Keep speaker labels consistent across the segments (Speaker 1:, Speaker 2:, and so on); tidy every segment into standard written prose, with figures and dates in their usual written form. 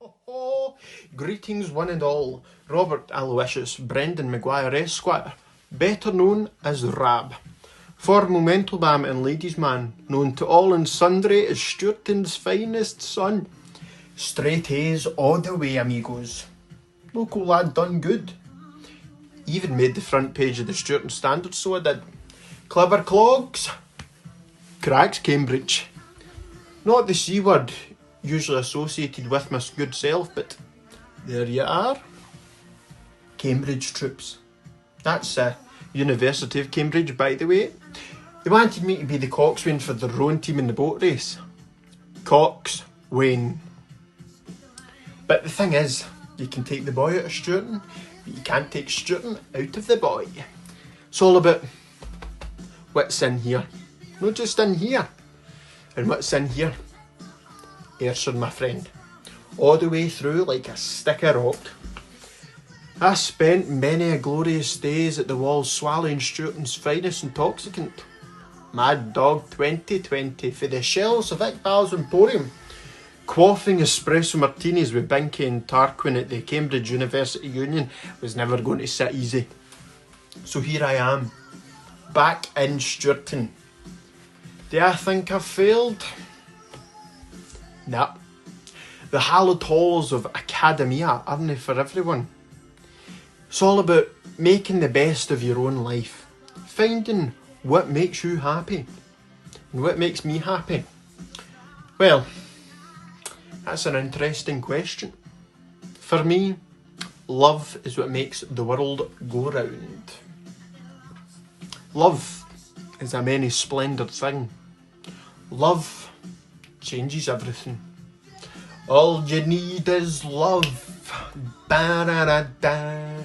Speaker 1: Oh, greetings one and all. Robert Aloysius Brendan Maguire Esquire, better known as Rab, formal mental bam and ladies man, known to all and sundry as Sturton's finest son. Straight A's all the way, amigos. Local lad done good. Even made the front page of the Sturton Standard, so I did. Clever clogs. Cracks Cambridge. Not the C word usually associated with my good self, but there you are. Cambridge troops. That's University of Cambridge, by the way. They wanted me to be the coxswain for their own team in the boat race. Coxswain. But the thing is, you can take the boy out of Sturton, but you can't take Sturton out of the boy. It's all about what's in here. Not just in here. And what's in here? Ayrshire, my friend. All the way through like a stick of rock. I spent many a glorious days at the walls swallowing Sturton's finest intoxicant. Mad Dog 2020 for the shelves of Iqbal's Emporium. Quaffing espresso martinis with Binky and Tarquin at the Cambridge University Union was never going to sit easy. So here I am, back in Sturton. Do I think I've failed? Nah. The hallowed halls of Academia aren't for everyone. It's all about making the best of your own life. Finding what makes you happy. And what makes me happy? Well, that's an interesting question. For me, love is what makes the world go round. Love is a many splendid thing. Love changes everything. All you need is love. Ba-da-da-da.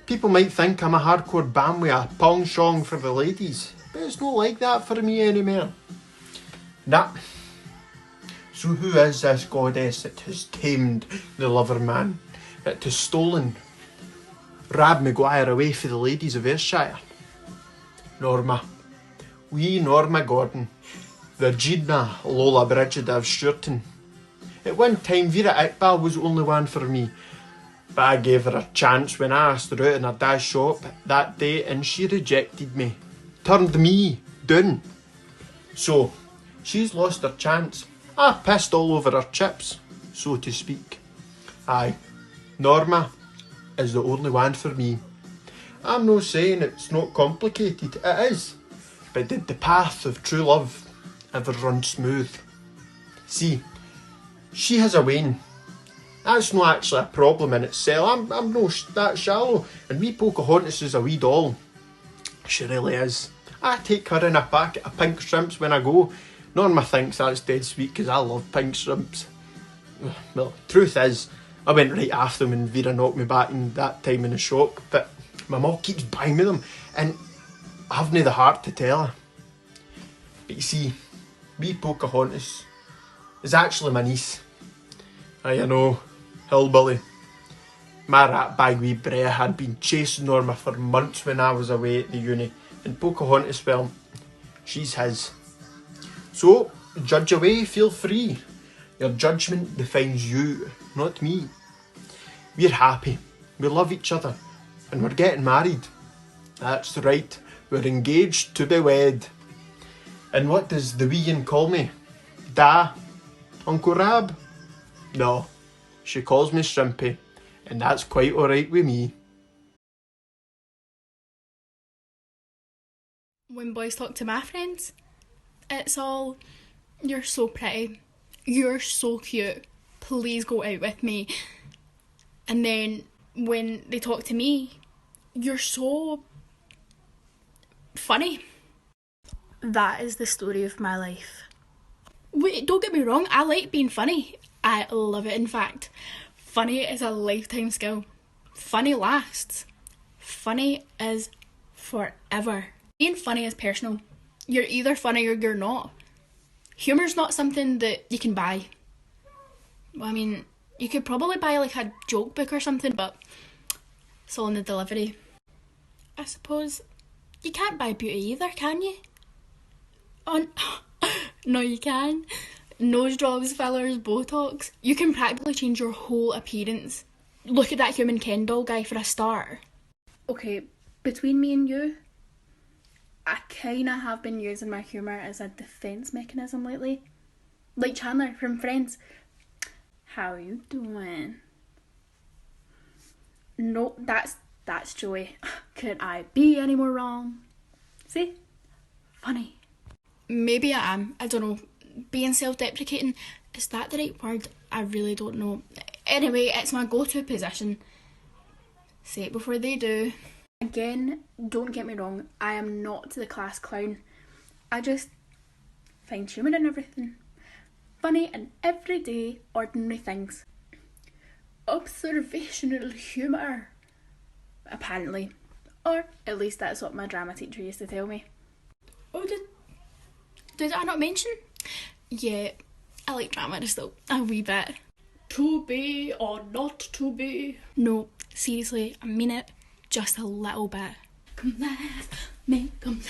Speaker 1: People might think I'm a hardcore bam with a pong-shong for the ladies, but it's not like that for me anymore. Nah. So who is this goddess that has tamed the lover man, that has stolen Rab Maguire away for the ladies of Ayrshire? Norma. Wee Norma Gordon. Virginia Lola Brigida of Sturton. At one time, Vera Iqbal was the only one for me, but I gave her a chance when I asked her out in her dad's shop that day and she rejected me. Turned me down. So, she's lost her chance. I pissed all over her chips, so to speak. Aye, Norma is the only one for me. I'm not saying it's not complicated, it is. But did the path of true love ever run smooth? See, she has a wane. That's not actually a problem in itself. I'm no that shallow. And wee Pocahontas is a wee doll. She really is. I take her in a packet of pink shrimps when I go. Norma thinks that's dead sweet because I love pink shrimps. Well, truth is, I went right after them and Vera knocked me back in that time in the shop, but my mum keeps buying me them and I haven't the heart to tell her. But you see, wee Pocahontas is actually my niece. I know, hillbilly. My rat bag wee Brea had been chasing Norma for months when I was away at the uni, and Pocahontas, well, she's his. So, judge away, feel free. Your judgment defines you, not me. We're happy, we love each other, and we're getting married. That's right, we're engaged to be wed. And what does the wee un call me? Da? Uncle Rab? No, she calls me Shrimpy, and that's quite alright with me.
Speaker 2: When boys talk to my friends, it's all, you're so pretty, you're so cute, please go out with me. And then when they talk to me, you're so funny. That is the story of my life. Wait, don't get me wrong, I like being funny. I love it, in fact. Funny is a lifetime skill. Funny lasts. Funny is forever. Being funny is personal. You're either funny or you're not. Humour's not something that you can buy. Well, I mean, you could probably buy like a joke book or something, but it's all in the delivery. I suppose you can't buy beauty either, can you? Oh, no, you can. Nose jobs, fillers, Botox. You can practically change your whole appearance. Look at that human Ken doll guy for a start. Okay, between me and you, I kinda have been using my humour as a defence mechanism lately. Like Chandler from Friends. How you doing? No, that's Joey. Could I be any more wrong? See? Funny. Maybe I am. I don't know. Being self-deprecating, is that the right word? I really don't know. Anyway, it's my go-to position. Say it before they do. Again, don't get me wrong, I am not the class clown. I just find humour in everything. Funny in everyday, ordinary things. Observational humour. Apparently. Or at least that's what my drama teacher used to tell me. Oh, did I not mention? Yeah, I like drama just a wee bit. To be or not to be? No, seriously, I mean it. Just a little bit. Come let's make them.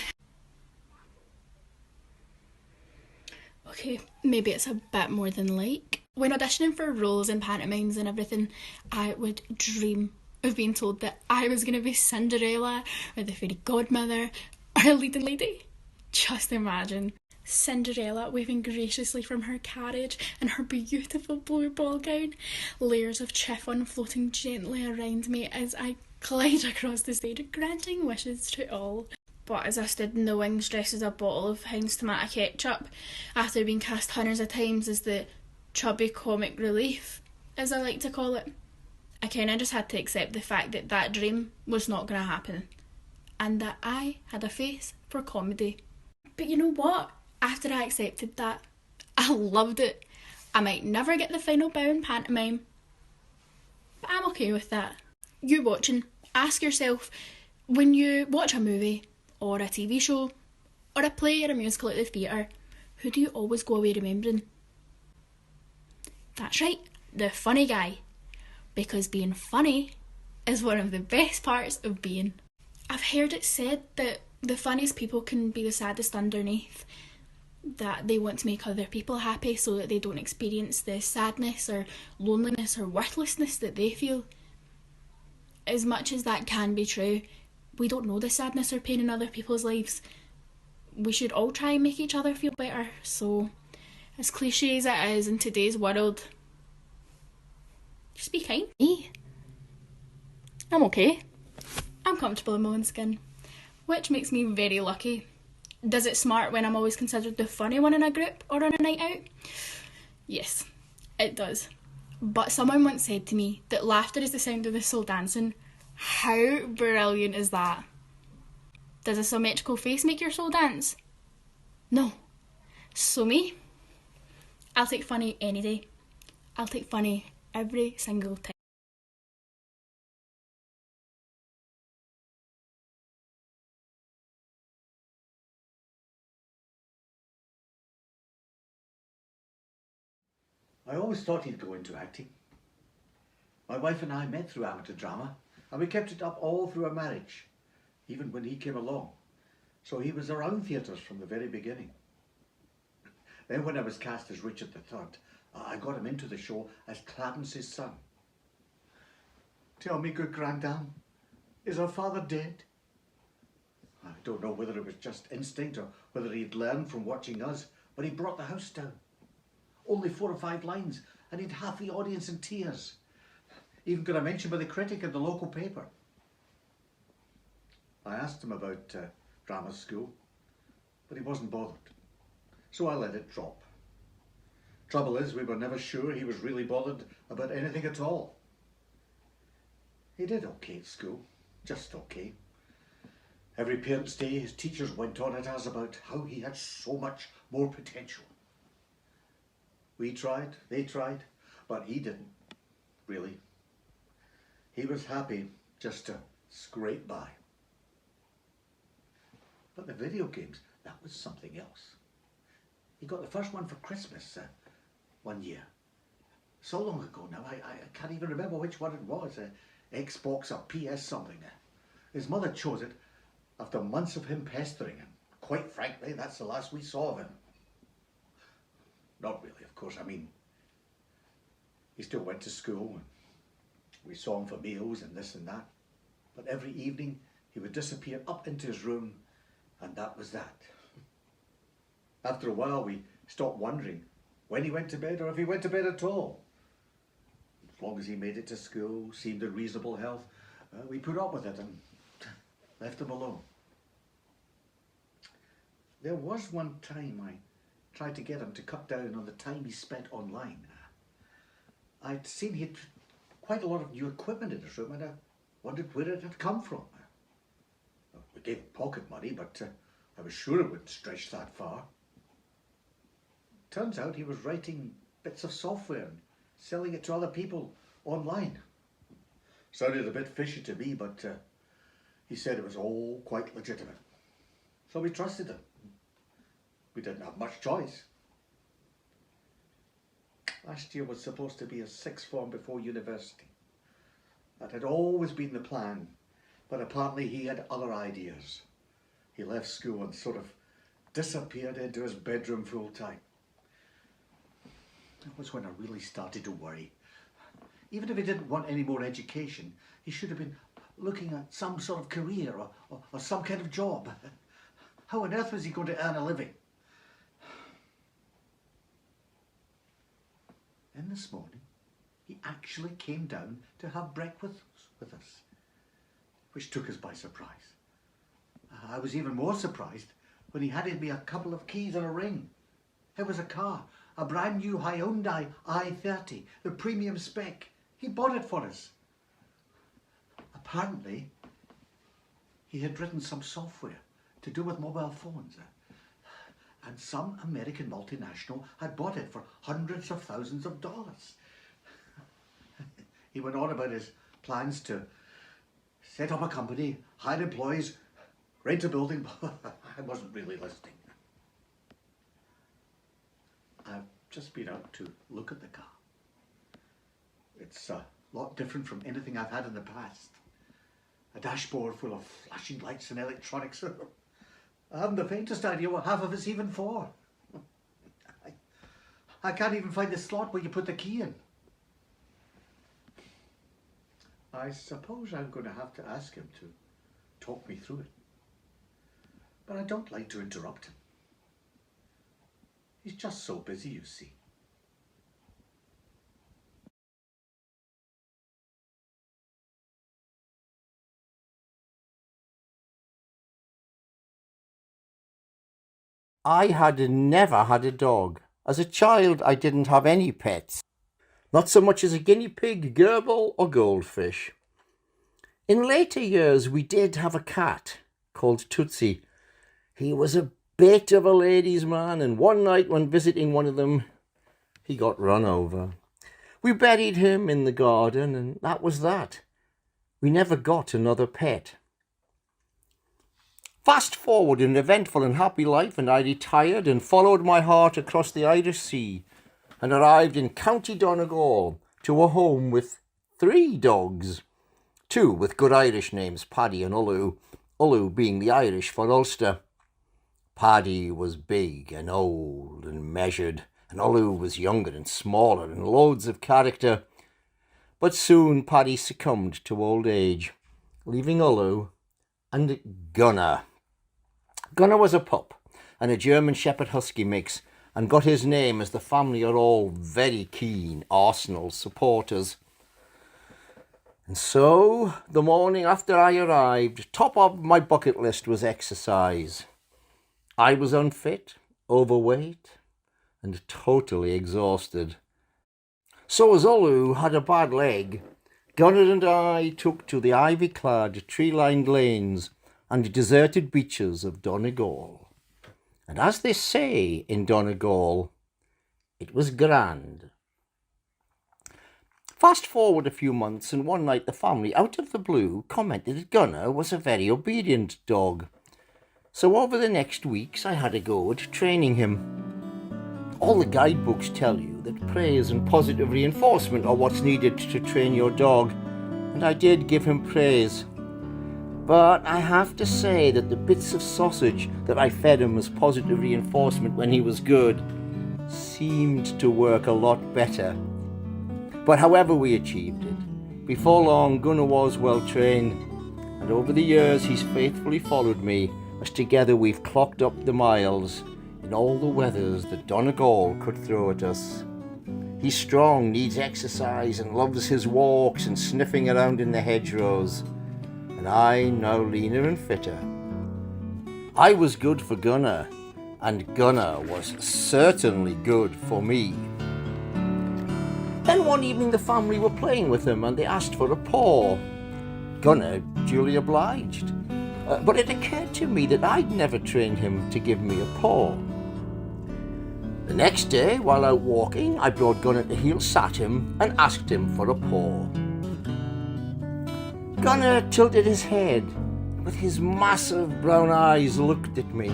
Speaker 2: Okay, maybe it's a bit more than like. When auditioning for roles in pantomimes and everything, I would dream of being told that I was going to be Cinderella or the fairy godmother or a leading lady. Just imagine. Cinderella waving graciously from her carriage in her beautiful blue ball gown, layers of chiffon floating gently around me as I glide across the stage, granting wishes to all. But as I stood in the wings dressed as a bottle of Heinz tomato ketchup, after being cast hundreds of times as the chubby comic relief, as I like to call it, I kinda just had to accept the fact that that dream was not gonna happen, and that I had a face for comedy. But you know what? After I accepted that, I loved it. I might never get the final bow in pantomime, but I'm okay with that. You watching, ask yourself, when you watch a movie, or a TV show, or a play or a musical at the theatre, who do you always go away remembering? That's right, the funny guy. Because being funny is one of the best parts of being. I've heard it said that the funniest people can be the saddest underneath, that they want to make other people happy so that they don't experience the sadness or loneliness or worthlessness that they feel. As much as that can be true, we don't know the sadness or pain in other people's lives. We should all try and make each other feel better. So, as cliche as it is in today's world, just be kind. Me, I'm okay. I'm comfortable in my own skin, which makes me very lucky. Does it smart when I'm always considered the funny one in a group or on a night out? Yes, it does. But someone once said to me that laughter is the sound of the soul dancing. How brilliant is that? Does a symmetrical face make your soul dance? No. So me? I'll take funny any day. I'll take funny every single time.
Speaker 3: I always thought he'd go into acting. My wife and I met through amateur drama, and we kept it up all through our marriage, even when he came along. So he was around theatres from the very beginning. Then when I was cast as Richard III, I got him into the show as Clarence's son. Tell me, good grandam, is our father dead? I don't know whether it was just instinct or whether he'd learned from watching us, but he brought the house down. Only 4 or 5 lines, and he'd half the audience in tears. Even got a mention by the critic in the local paper. I asked him about drama school, but he wasn't bothered. So I let it drop. Trouble is, we were never sure he was really bothered about anything at all. He did okay at school, just okay. Every parent's day, his teachers went on at us about how he had so much more potential. We tried, they tried, but he didn't, really. He was happy just to scrape by. But the video games, that was something else. He got the first one for Christmas one year. So long ago now, I can't even remember which one it was. Xbox or PS something. His mother chose it after months of him pestering, and quite frankly, that's the last we saw of him. Not really, course, I mean, he still went to school and we saw him for meals and this and that. But every evening he would disappear up into his room and that was that. After a while we stopped wondering when he went to bed or if he went to bed at all. As long as he made it to school, seemed in reasonable health, we put up with it and left him alone. There was one time I tried to get him to cut down on the time he spent online. I'd seen he had quite a lot of new equipment in his room and I wondered where it had come from. We gave him pocket money, but I was sure it wouldn't stretch that far. Turns out he was writing bits of software and selling it to other people online. Sounded a bit fishy to me, but he said it was all quite legitimate. So we trusted him. We didn't have much choice. Last year was supposed to be his sixth form before university. That had always been the plan, but apparently he had other ideas. He left school and sort of disappeared into his bedroom full time. That was when I really started to worry. Even if he didn't want any more education, he should have been looking at some sort of career or some kind of job. How on earth was he going to earn a living? And this morning, he actually came down to have breakfast with us, which took us by surprise. I was even more surprised when he handed me a couple of keys and a ring. It was a car, a brand new Hyundai i30, the premium spec. He bought it for us. Apparently, he had written some software to do with mobile phones. And some American multinational had bought it for hundreds of thousands of dollars. He went on about his plans to set up a company, hire employees, rent a building. I wasn't really listening. I've just been out to look at the car. It's a lot different from anything I've had in the past. A dashboard full of flashing lights and electronics. I haven't the faintest idea what half of it's even for. I can't even find the slot where you put the key in. I suppose I'm going to have to ask him to talk me through it. But I don't like to interrupt him. He's just so busy, you see.
Speaker 4: I had never had a dog. As a child, I didn't have any pets. Not so much as a guinea pig, gerbil or goldfish. In later years, we did have a cat called Tootsie. He was a bit of a ladies' man, and one night when visiting one of them, he got run over. We buried him in the garden, and that was that. We never got another pet. Fast forward an eventful and happy life, and I retired and followed my heart across the Irish Sea and arrived in County Donegal to a home with 3 dogs. 2 with good Irish names, Paddy and Ulu, Ulu being the Irish for Ulster. Paddy was big and old and measured, and Ulu was younger and smaller and loads of character. But soon Paddy succumbed to old age, leaving Ulu and Gunnar. Gunnar was a pup and a German Shepherd Husky mix, and got his name as the family are all very keen Arsenal supporters. And so, the morning after I arrived, top of my bucket list was exercise. I was unfit, overweight, and totally exhausted. So as Olu had a bad leg, Gunnar and I took to the ivy-clad, tree-lined lanes and deserted beaches of Donegal. And as they say in Donegal, it was grand. Fast forward a few months, and one night the family, out of the blue, commented that Gunnar was a very obedient dog. So over the next weeks, I had a go at training him. All the guidebooks tell you that praise and positive reinforcement are what's needed to train your dog, and I did give him praise. But I have to say that the bits of sausage that I fed him as positive reinforcement when he was good seemed to work a lot better. But however we achieved it, before long Gunnar was well trained, and over the years he's faithfully followed me as together we've clocked up the miles in all the weathers that Donegal could throw at us. He's strong, needs exercise, and loves his walks and sniffing around in the hedgerows, and I, now leaner and fitter. I was good for Gunnar, and Gunnar was certainly good for me. Then one evening the family were playing with him and they asked for a paw. Gunnar duly obliged, but it occurred to me that I'd never trained him to give me a paw. The next day, while out walking, I brought Gunnar to heel, sat him and asked him for a paw. Gunnar tilted his head, with his massive brown eyes looked at me.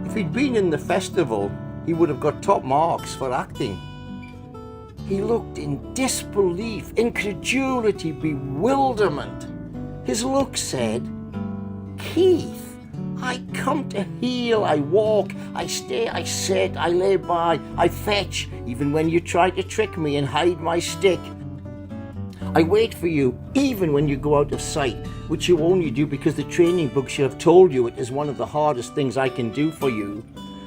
Speaker 4: If he'd been in the festival, he would have got top marks for acting. He looked in disbelief, incredulity, bewilderment. His look said, "Keith, I come to heel, I walk, I stay, I sit, I lay by, I fetch, even when you try to trick me and hide my stick. I wait for you, even when you go out of sight, which you only do because the training books should have told you it is one of the hardest things I can do for you.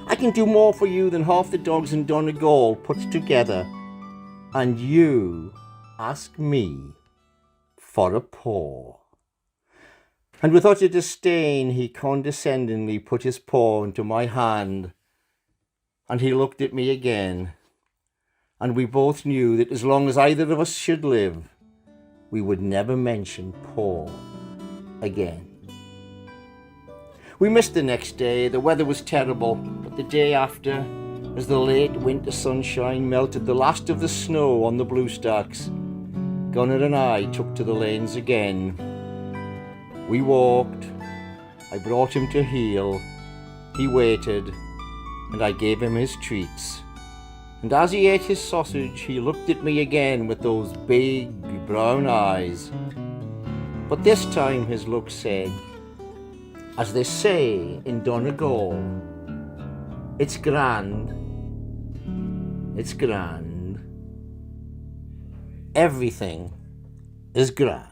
Speaker 4: I can do more for you than half the dogs in Donegal put together. And you ask me for a paw." And with utter disdain, he condescendingly put his paw into my hand, and he looked at me again, and we both knew that as long as either of us should live, we would never mention paw again. We missed the next day. The weather was terrible, but the day after, as the late winter sunshine melted the last of the snow on the blue stacks, Gunnar and I took to the lanes again. We walked, I brought him to heel, he waited, and I gave him his treats. And as he ate his sausage, he looked at me again with those big brown eyes. But this time his look said, as they say in Donegal, "It's grand, it's grand, everything is grand."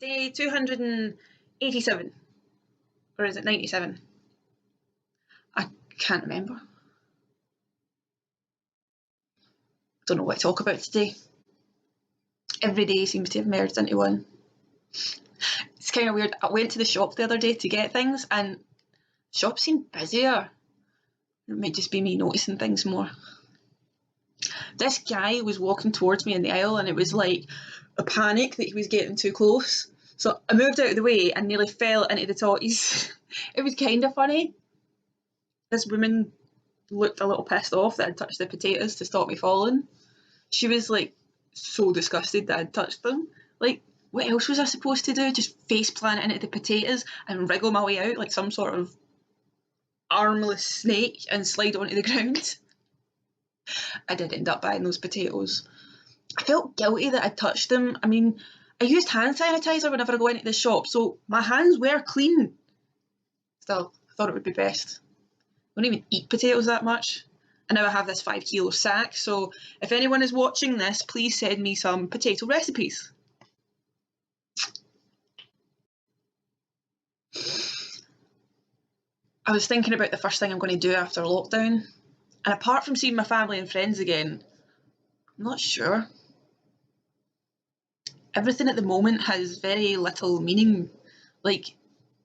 Speaker 5: Day 287. Or is it 97? I can't remember. Don't know what to talk about today. Every day seems to have merged into one. It's kind of weird. I went to the shop the other day to get things and the shop seemed busier. It might just be me noticing things more. This guy was walking towards me in the aisle and it was like a panic that he was getting too close. So I moved out of the way and nearly fell into the toys. It was kind of funny. This woman looked a little pissed off that I'd touched the potatoes to stop me falling. She was like so disgusted that I'd touched them. Like, what else was I supposed to do? Just face plant into the potatoes and wriggle my way out like some sort of armless snake and slide onto the ground? I did end up buying those potatoes. I felt guilty that I'd touched them. I mean, I used hand sanitizer whenever I go into the shop, so my hands were clean. Still, I thought it would be best. I don't even eat potatoes that much. And now I have this 5 kilo sack, so if anyone is watching this, please send me some potato recipes. I was thinking about the first thing I'm going to do after lockdown, and apart from seeing my family and friends again, I'm not sure. Everything at the moment has very little meaning. Like,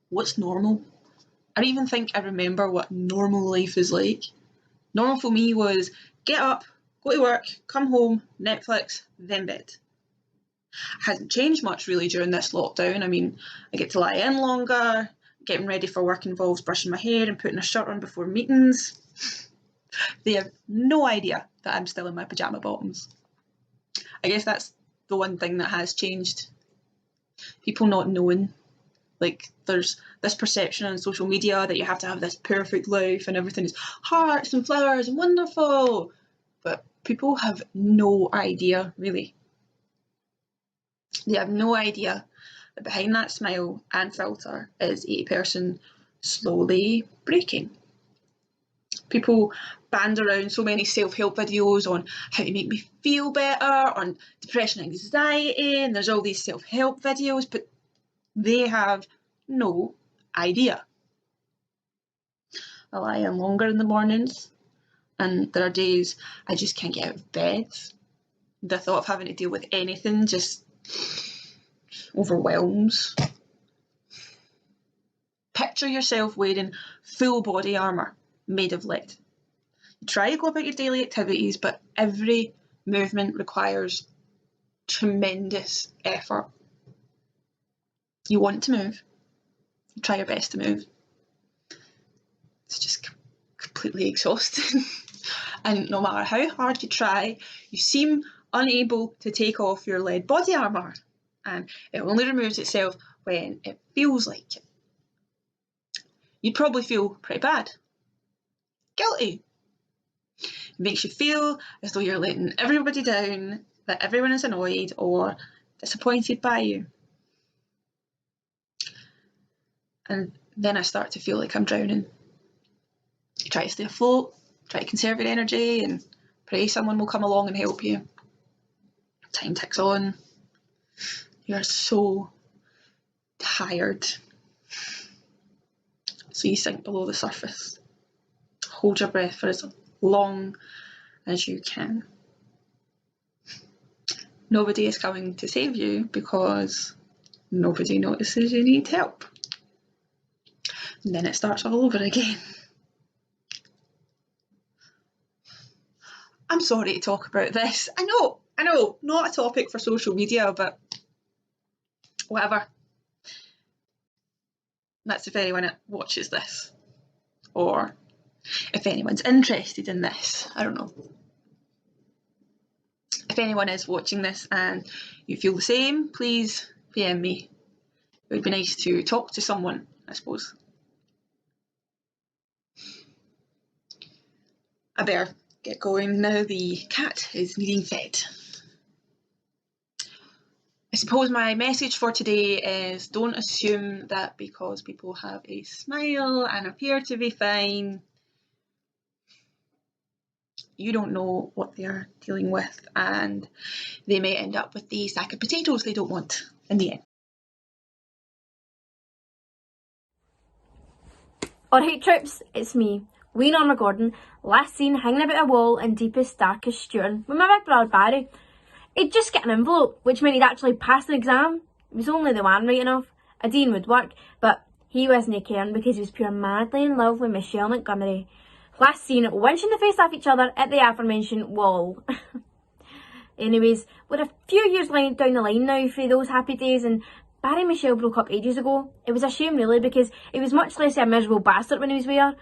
Speaker 5: what's normal? I don't even think I remember what normal life is like. Normal for me was get up, go to work, come home, Netflix, then bed. Hasn't changed much really during this lockdown. I mean, I get to lie in longer, getting ready for work involves brushing my hair and putting a shirt on before meetings. They have no idea that I'm still in my pyjama bottoms. I guess that's the one thing that has changed. People not knowing. Like, there's this perception on social media that you have to have this perfect life and everything is hearts and flowers and wonderful. But people have no idea, really. They have no idea that behind that smile and filter is 80% slowly breaking. People band around so many self-help videos on how to make me feel better, on depression and anxiety, and there's all these self-help videos, but they have no idea. I lie in longer in the mornings, and there are days I just can't get out of bed. The thought of having to deal with anything just overwhelms. Picture yourself wearing full body armour made of lead. You try to go about your daily activities, but every movement requires tremendous effort. You want to move, you try your best to move. It's just completely exhausting. And no matter how hard you try, you seem unable to take off your lead body armour, and it only removes itself when it feels like it. You'd probably feel pretty bad, guilty. It makes you feel as though you're letting everybody down, that everyone is annoyed or disappointed by you. And then I start to feel like I'm drowning. You try to stay afloat, try to conserve your energy and pray someone will come along and help you. Time ticks on. You're so tired. So you sink below the surface. Hold your breath for as long as you can. Nobody is coming to save you because nobody notices you need help. And then it starts all over again. I'm sorry to talk about this. I know, not a topic for social media, but whatever. That's if anyone watches this, or if anyone's interested in this. I don't know. If anyone is watching this and you feel the same, please PM me. It would be nice to talk to someone, I suppose. I better get going now. The cat is needing fed. I suppose my message for today is don't assume that because people have a smile and appear to be fine, you don't know what they are dealing with, and they may end up with the sack of potatoes they don't want in the end.
Speaker 2: Alright troops, it's me, wee Norma Gordon, last seen hanging about a wall in deepest, darkest Sturton with my big brother Barry. He'd just get an envelope, which meant he'd actually passed the exam. It was only the one writing off. A dean would work, but he wasn't caring because he was pure madly in love with Michelle Montgomery. Last seen winching the face off each other at the aforementioned wall. Anyways, we're a few years down the line now for those happy days, and Barry and Michelle broke up ages ago. It was a shame really, because he was much less a miserable bastard when he was with her.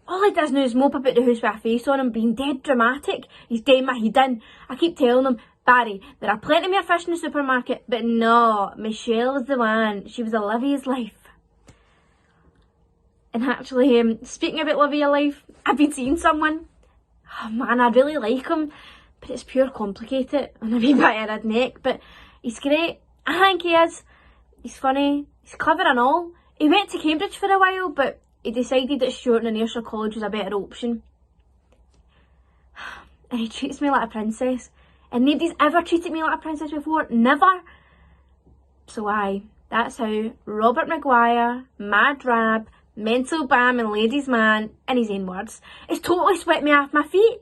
Speaker 2: All he does now is mope about the house with a face on him, being dead dramatic. He's doing my head in. I keep telling him, Barry, there are plenty more fish in the supermarket, but no, Michelle is the one. She was a love of his life. And actually, speaking about love of your life, I've been seeing someone. Oh man, I really like him, but it's pure complicated and a wee bit of a redneck, but he's great. I think he is. He's funny, he's clever and all. He went to Cambridge for a while, but he decided that Sturton and Ayrshire College was a better option. And he treats me like a princess. And nobody's ever treated me like a princess before. Never. So aye, that's how Robert Maguire, Mad Rab, Mental Bam and Ladies Man, in his own words, has totally swept me off my feet.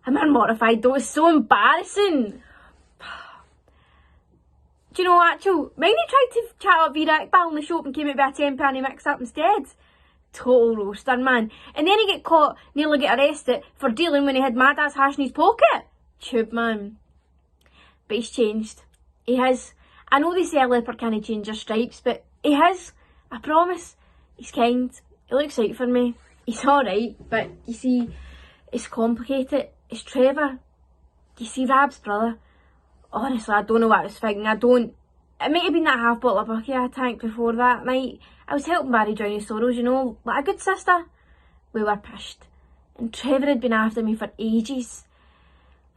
Speaker 2: I'm mortified though, it's so embarrassing. Do you know what, actual? Mind he tried to chat up Vera Iqbal in the shop and came out with a £10 mix up instead. Total roaster, man. And then he get caught, nearly get arrested for dealing when he had mad ass hash in his pocket. Tube, man. But he's changed. He has. I know they say a leopard can't change their stripes, but he has. I promise. He's kind. He looks out for me. He's alright, but you see, it's complicated. It's Trevor. You see Rab's brother? Honestly, I don't know what I was thinking. I don't. It might have been that half bottle of bucky I tanked before that night. I was helping Barry drown his sorrows, you know, like a good sister. We were pushed. And Trevor had been after me for ages.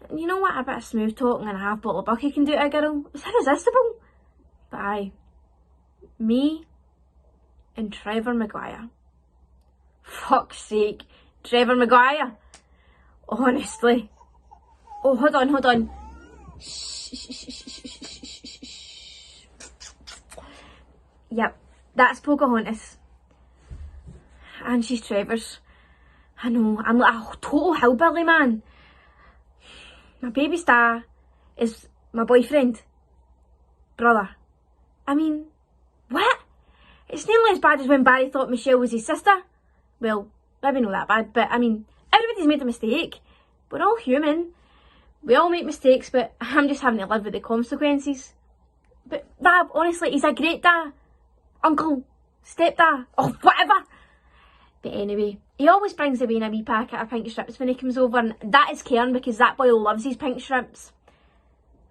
Speaker 2: And you know what a bit of smooth talking and a half bottle of bucky can do to a girl? It's irresistible. But aye, Me and Trevor Maguire. Fuck's sake, Trevor Maguire. Honestly. Oh, hold on. Yep, that's Pocahontas. And she's Trevor's. I know, I'm like a total hillbilly, man. My baby star is my boyfriend. Brother. I mean, what? It's nearly as bad as when Barry thought Michelle was his sister. Well, maybe not that bad, but I mean, everybody's made a mistake. We're all human. We all make mistakes, but I'm just having to live with the consequences. But Rab, honestly, he's a great dad. Uncle, stepdad, or whatever. But anyway, he always brings away in a wee packet of pink strips when he comes over, and that is caring because that boy loves his pink shrimps.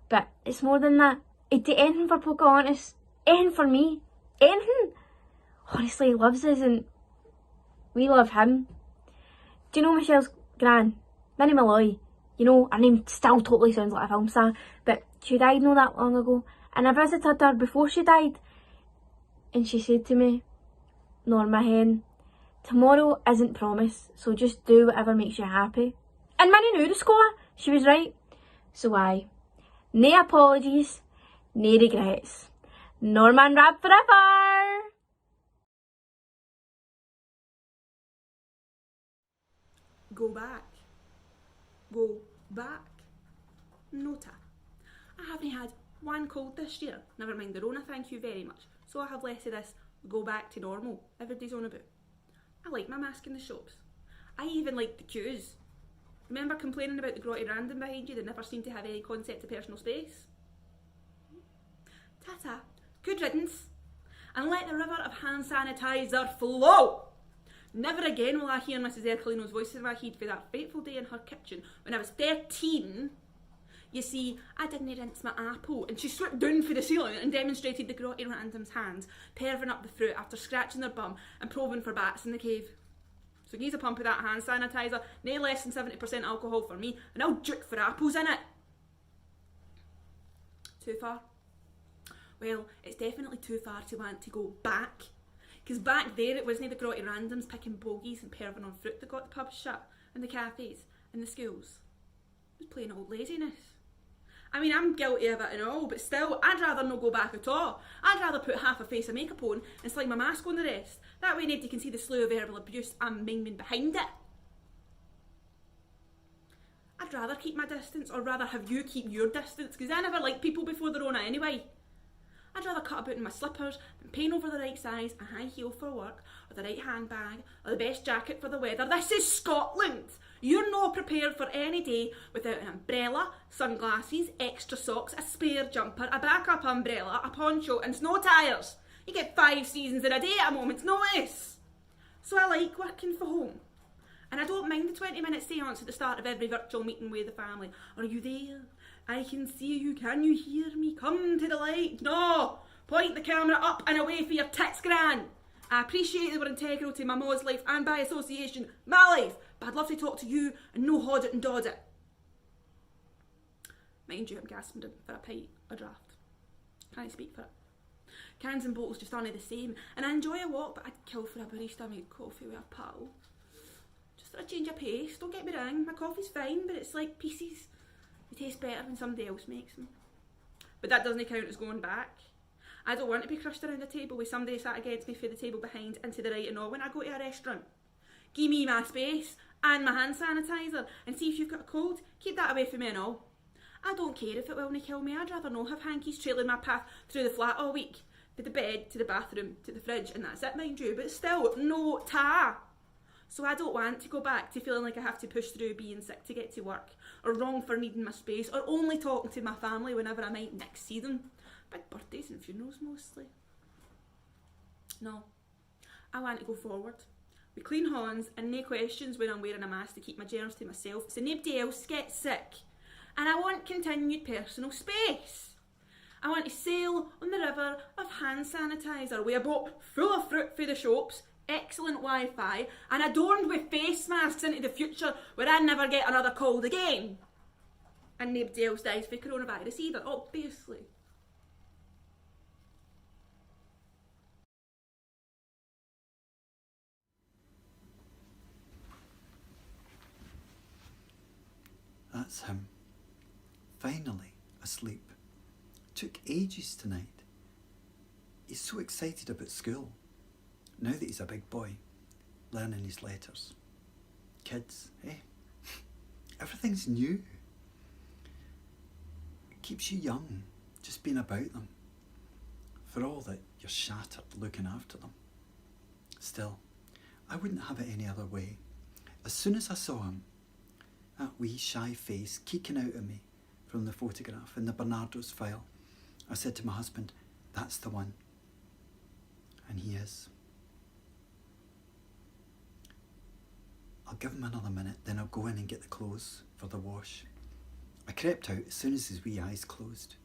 Speaker 2: But it's more than that. He'd do anything for Pocahontas. Anything for me. Anything. Honestly, he loves us and we love him. Do you know Michelle's gran? Minnie Malloy. You know, her name still totally sounds like a film star, but she died not that long ago. And I visited her before she died. And she said to me, Norma hen, tomorrow isn't promised, so just do whatever makes you happy. And Minnie knew the score. She was right. So aye. No apologies, no regrets. Norma and Rab forever!
Speaker 6: Go back. Go back. Nota. I haven't had one cold this year. Never mind the Rona, thank you very much. So I have less of this go back to normal everybody's on about. I like my mask in the shops. I even like the queues. Remember complaining about the grotty random behind you that never seemed to have any concept of personal space? Ta-ta. Good riddance. And let the river of hand sanitizer flow. Never again will I hear Mrs. Ercolino's voice in my head for that fateful day in her kitchen when I was 13. You see, I didn't rinse my apple and she swooped down for the ceiling and demonstrated the grotty random's hands, perving up the fruit after scratching their bum and probing for bats in the cave. So give a pump of that hand sanitizer, no less than 70% alcohol for me, and I'll duke for apples in it. Too far? Well, it's definitely too far to want to go back. Because back there it wasn't the grotty randoms picking bogies and perving on fruit that got the pubs shut, and the cafes, and the schools. It was plain old laziness. I mean, I'm guilty of it and all, but still, I'd rather not go back at all. I'd rather put half a face of makeup on and slide my mask on the rest. That way nobody can see the slew of verbal abuse I'm minging behind it. I'd rather keep my distance, or rather have you keep your distance, because I never liked people before the Rona anyway. I'd rather cut about in my slippers than paint over the right size, a high heel for work, or the right handbag, or the best jacket for the weather. This is Scotland! You're not prepared for any day without an umbrella, sunglasses, extra socks, a spare jumper, a backup umbrella, a poncho and snow tyres. You get 5 seasons in a day at a moment's notice. So I like working from home. And I don't mind the 20-minute seance at the start of every virtual meeting with the family. Are you there? I can see you. Can you hear me? Come to the light. No! Point the camera up and away for your tits, gran. I appreciate they were integral to my ma's life and by association, my life. But I'd love to talk to you and no hod it and dod it. Mind you, I'm gasping for a pint, a draft. Can't speak for it. Cans and bottles just aren't the same. And I enjoy a walk, but I'd kill for a barista made coffee with a paddle. Just for a change of pace. Don't get me wrong, my coffee's fine, but it's like pieces. They taste better when somebody else makes them. But that doesn't count as going back. I don't want to be crushed around a table with somebody sat against me for the table behind and to the right and all when I go to a restaurant. Give me my space and my hand sanitizer, and see if you've got a cold, keep that away from me and all. I don't care if it will kill me, I'd rather not have hankies trailing my path through the flat all week. To the bed, to the bathroom, to the fridge, and that's it, mind you, but still, no ta. So I don't want to go back to feeling like I have to push through being sick to get to work, or wrong for needing my space, or only talking to my family whenever I might next see them. Big birthdays and funerals mostly. No, I want to go forward. With clean hands and no questions when I'm wearing a mask to keep my germs to myself so nobody else gets sick. And I want continued personal space. I want to sail on the river of hand sanitizer with a boat full of fruit for the shops, excellent Wi-Fi, and adorned with face masks into the future where I never get another cold again. And nobody else dies for coronavirus either, obviously.
Speaker 7: That's him. Finally asleep. Took ages tonight. He's so excited about school. Now that he's a big boy, learning his letters. Kids, eh? Everything's new. It keeps you young, just being about them. For all that you're shattered looking after them. Still, I wouldn't have it any other way. As soon as I saw him, that wee shy face keeking out at me from the photograph in the Bernardo's file, I said to my husband, that's the one. And he is. I'll give him another minute, then I'll go in and get the clothes for the wash. I crept out as soon as his wee eyes closed.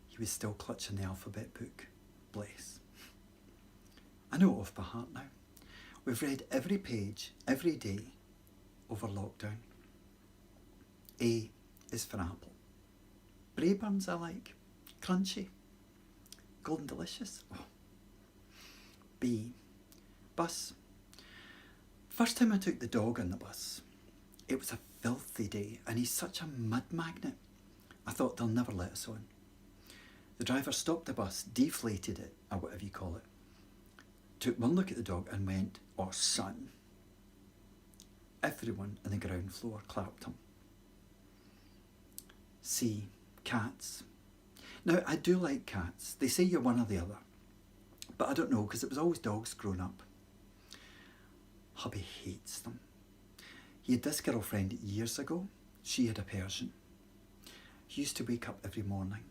Speaker 7: He was still clutching the alphabet book. Bless. I know it off by heart now. We've read every page, every day, over lockdown. A is for apple. Braeburns I like. Crunchy. Golden delicious. Oh. B. Bus. First time I took the dog on the bus, it was a filthy day and he's such a mud magnet. I thought they'll never let us on. The driver stopped the bus, deflated it, or whatever you call it, took one look at the dog and went, "Oh, son." Everyone on the ground floor clapped him. C. Cats. Now, I do like cats. They say you're one or the other. But I don't know, because it was always dogs growing up. Hubby hates them. He had this girlfriend years ago. She had a Persian. He used to wake up every morning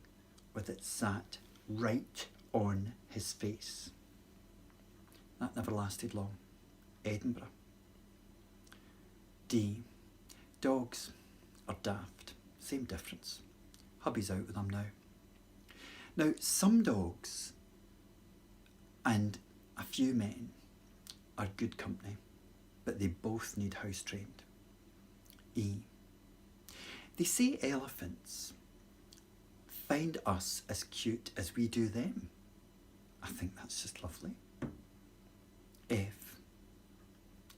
Speaker 7: with it sat right on his face. That never lasted long. Edinburgh. D. Dogs are daft. Same difference. Hubby's out with them now. Now, some dogs and a few men are good company, but they both need house trained. E. They say elephants find us as cute as we do them. I think that's just lovely. F.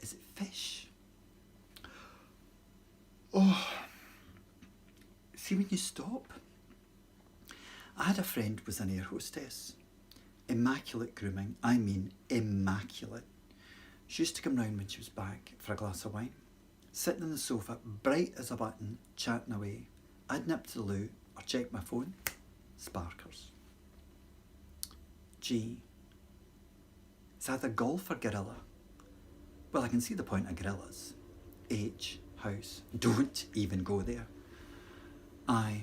Speaker 7: Is it fish? Oh. See when you stop? I had a friend who was an air hostess. Immaculate grooming. I mean immaculate. She used to come round when she was back for a glass of wine. Sitting on the sofa, bright as a button, chatting away. I'd nip to the loo or check my phone. Sparkers. G. It's either golf or gorilla. Well, I can see the point of gorillas. H. House. Don't even go there. I.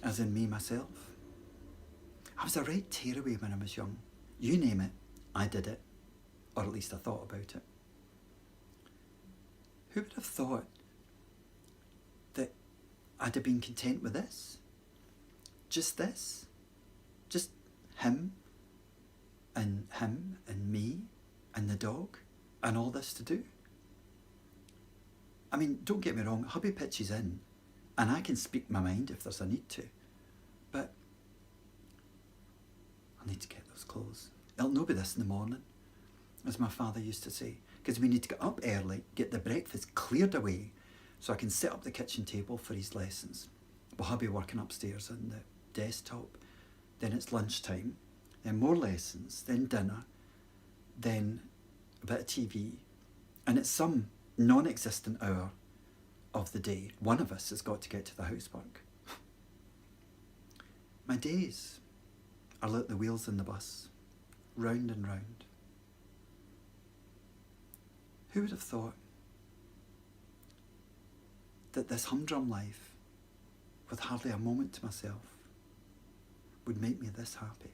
Speaker 7: As in me, myself. I was a right tearaway when I was young. You name it, I did it. Or at least I thought about it. Who would have thought that I'd have been content with this? Just this? Just him and me and the dog and all this to do? I mean, don't get me wrong, hubby pitches in and I can speak my mind if there's a need to. But I need to get those clothes. It'll no be this in the morning, as my father used to say, because we need to get up early, get the breakfast cleared away so I can set up the kitchen table for his lessons. But hubby working upstairs on the desktop. Then it's lunchtime, then more lessons, then dinner, then a bit of TV, and it's some non-existent hour of the day. One of us has got to get to the housework. My days are like the wheels in the bus, round and round. Who would have thought that this humdrum life, with hardly a moment to myself, would make me this happy?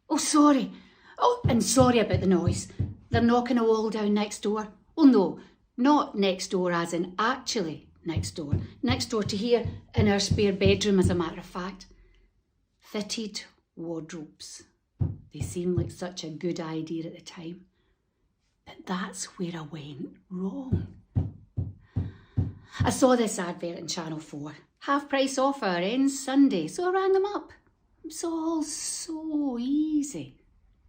Speaker 8: Oh, sorry. Oh, and sorry about the noise. They're knocking a wall down next door. Well, no, not next door as in actually next door. Next door to here in our spare bedroom, as a matter of fact. Fitted wardrobes. They seemed like such a good idea at the time. But that's where I went wrong. I saw this advert on Channel 4. Half price offer ends Sunday, so I rang them up. It's all so easy.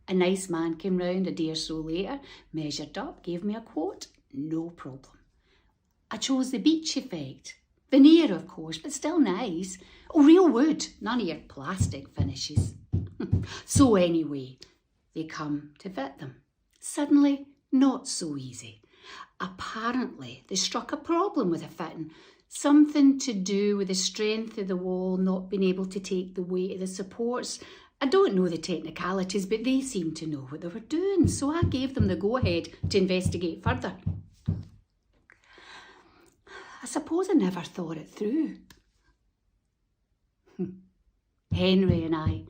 Speaker 8: A nice man came round a day or so later, measured up, gave me a quote, no problem. I chose the beach effect. Veneer, of course, but still nice. Oh, real wood, none of your plastic finishes. So anyway, they come to fit them. Suddenly, not so easy. Apparently, they struck a problem with the fitting. Something to do with the strength of the wall not being able to take the weight of the supports. I don't know the technicalities, but they seemed to know what they were doing, so I gave them the go-ahead to investigate further. I suppose I never thought it through. Henry and I,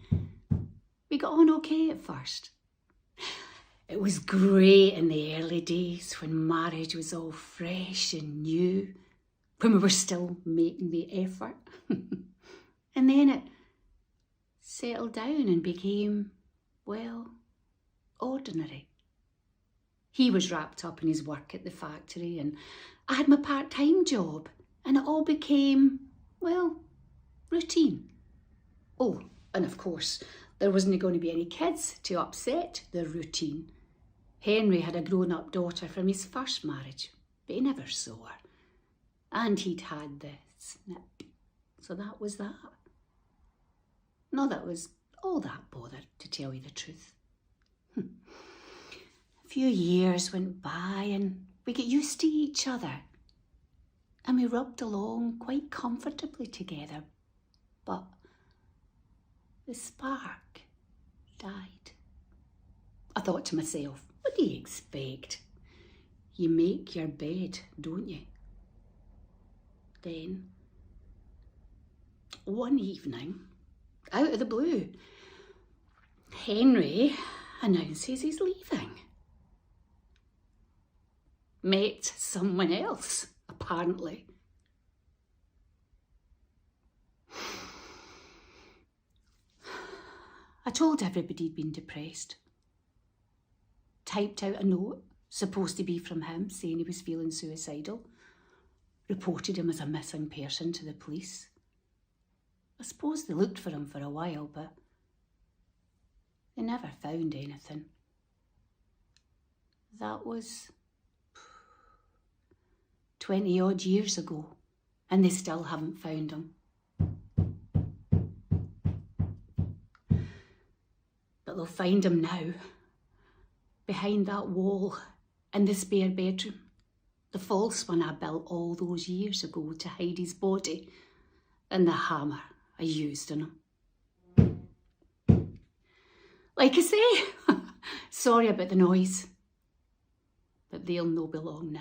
Speaker 8: we got on okay at first. It was great in the early days when marriage was all fresh and new, when we were still making the effort. And then it settled down and became, well, ordinary. He was wrapped up in his work at the factory and I had my part-time job, and it all became, well, routine. Oh, and of course, there wasn't going to be any kids to upset the routine. Henry had a grown-up daughter from his first marriage, but he never saw her. And he'd had the snip, so that was that. Not that it was all that bothered, to tell you the truth. A few years went by and we got used to each other. And we rubbed along quite comfortably together. But the spark died. I thought to myself, what do you expect? You make your bed, don't you? Then, one evening, out of the blue, Henry announces he's leaving. Met someone else, apparently. I told everybody he'd been depressed. Typed out a note, supposed to be from him, saying he was feeling suicidal. Reported him as a missing person to the police. I suppose they looked for him for a while, but they never found anything. That was 20 odd years ago, and they still haven't found him. But they'll find him now, behind that wall in the spare bedroom, the false one I built all those years ago to hide his body, and the hammer I used on him. Like I say, sorry about the noise, but they'll no be long now.